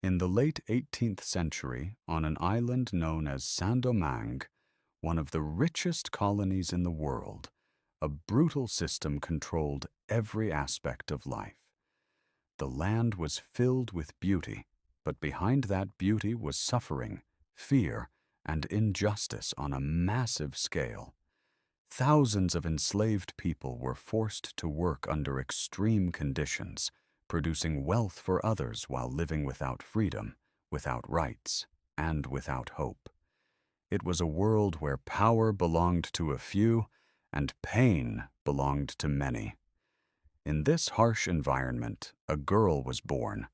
In the late 18th century, on an island known as Saint-Domingue, one of the richest colonies in the world, a brutal system controlled every aspect of life. The land was filled with beauty, but behind that beauty was suffering, fear, and injustice on a massive scale. Thousands of enslaved people were forced to work under extreme conditions, producing wealth for others while living without freedom, without rights, and without hope. It was a world where power belonged to a few and pain belonged to many. In this harsh environment, a girl was born.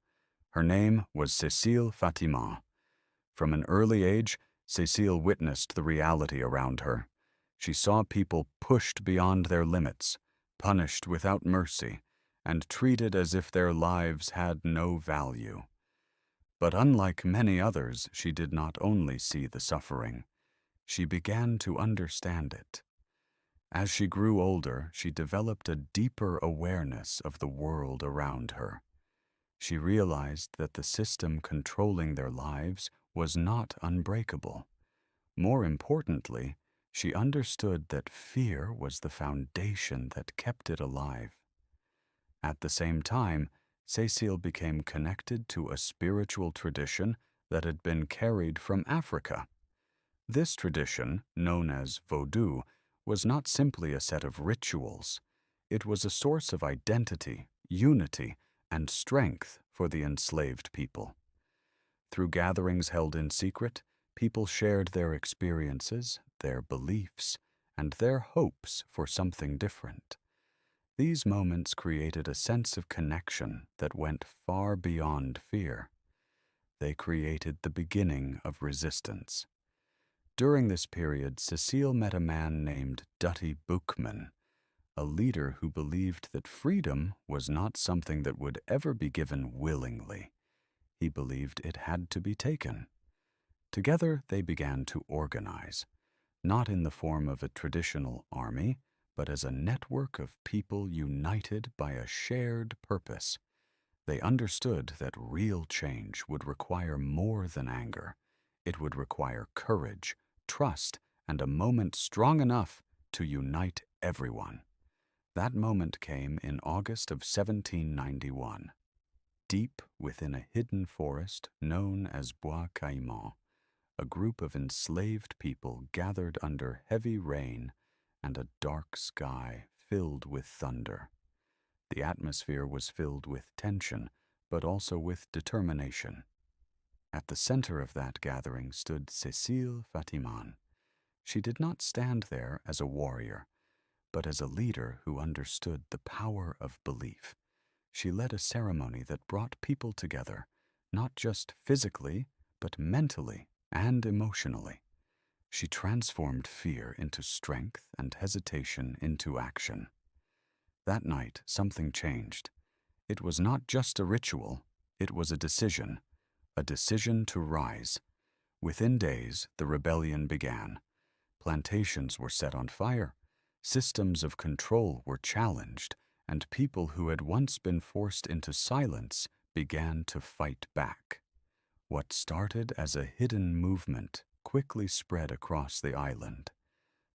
Her name was Cécile Fatiman. From an early age, Cécile witnessed the reality around her. She saw people pushed beyond their limits, punished without mercy, and treated as if their lives had no value. But unlike many others, she did not only see the suffering. She began to understand it. As she grew older, she developed a deeper awareness of the world around her. She realized that the system controlling their lives was not unbreakable. More importantly, she understood that fear was the foundation that kept it alive. At the same time, Cécile became connected to a spiritual tradition that had been carried from Africa. This tradition, known as Vodou, was not simply a set of rituals. It was a source of identity, unity, and strength for the enslaved people. Through gatherings held in secret, people shared their experiences, their beliefs, and their hopes for something different. These moments created a sense of connection that went far beyond fear. They created the beginning of resistance. During this period, Cécile met a man named Dutty Boukman, a leader who believed that freedom was not something that would ever be given willingly. He believed it had to be taken. Together, they began to organize, not in the form of a traditional army, but as a network of people united by a shared purpose. They understood that real change would require more than anger. It would require courage, trust, and a moment strong enough to unite everyone. That moment came in August of 1791. Deep within a hidden forest known as Bois Caïman, a group of enslaved people gathered under heavy rain and a dark sky filled with thunder. The atmosphere was filled with tension, but also with determination. At the center of that gathering stood Cécile Fatiman. She did not stand there as a warrior, but as a leader who understood the power of belief. She led a ceremony that brought people together, not just physically, but mentally and emotionally. She transformed fear into strength and hesitation into action. That night, something changed. It was not just a ritual, it was a decision to rise. Within days, the rebellion began. Plantations were set on fire, systems of control were challenged, and people who had once been forced into silence began to fight back. What started as a hidden movement quickly spread across the island.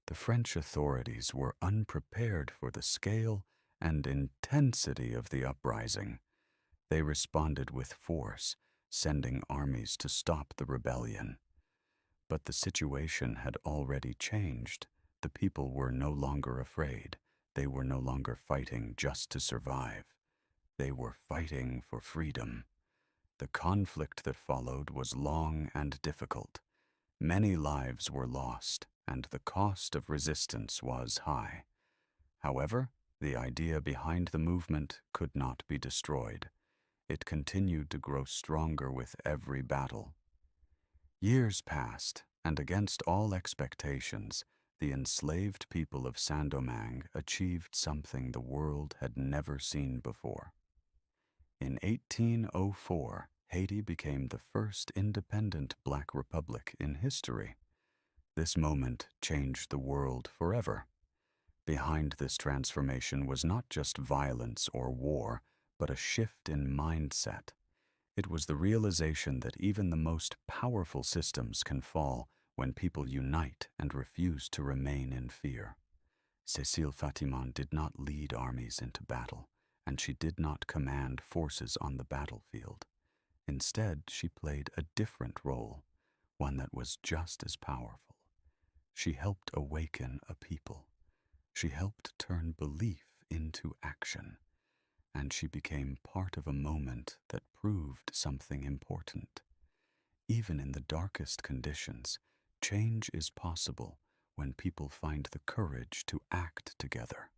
The French authorities were unprepared for the scale and intensity of the uprising. They responded with force, sending armies to stop the rebellion. But the situation had already changed. The people were no longer afraid. They were no longer fighting just to survive. They were fighting for freedom. The conflict that followed was long and difficult. Many lives were lost, and the cost of resistance was high. However, the idea behind the movement could not be destroyed. It continued to grow stronger with every battle. Years passed, and against all expectations, the enslaved people of Saint-Domingue achieved something the world had never seen before. In 1804, Haiti became the first independent Black republic in history. This moment changed the world forever. Behind this transformation was not just violence or war, but a shift in mindset. It was the realization that even the most powerful systems can fall when people unite and refuse to remain in fear. Cécile Fatiman did not lead armies into battle, and she did not command forces on the battlefield. Instead, she played a different role, one that was just as powerful. She helped awaken a people. She helped turn belief into action, and she became part of a moment that proved something important. Even in the darkest conditions, change is possible when people find the courage to act together.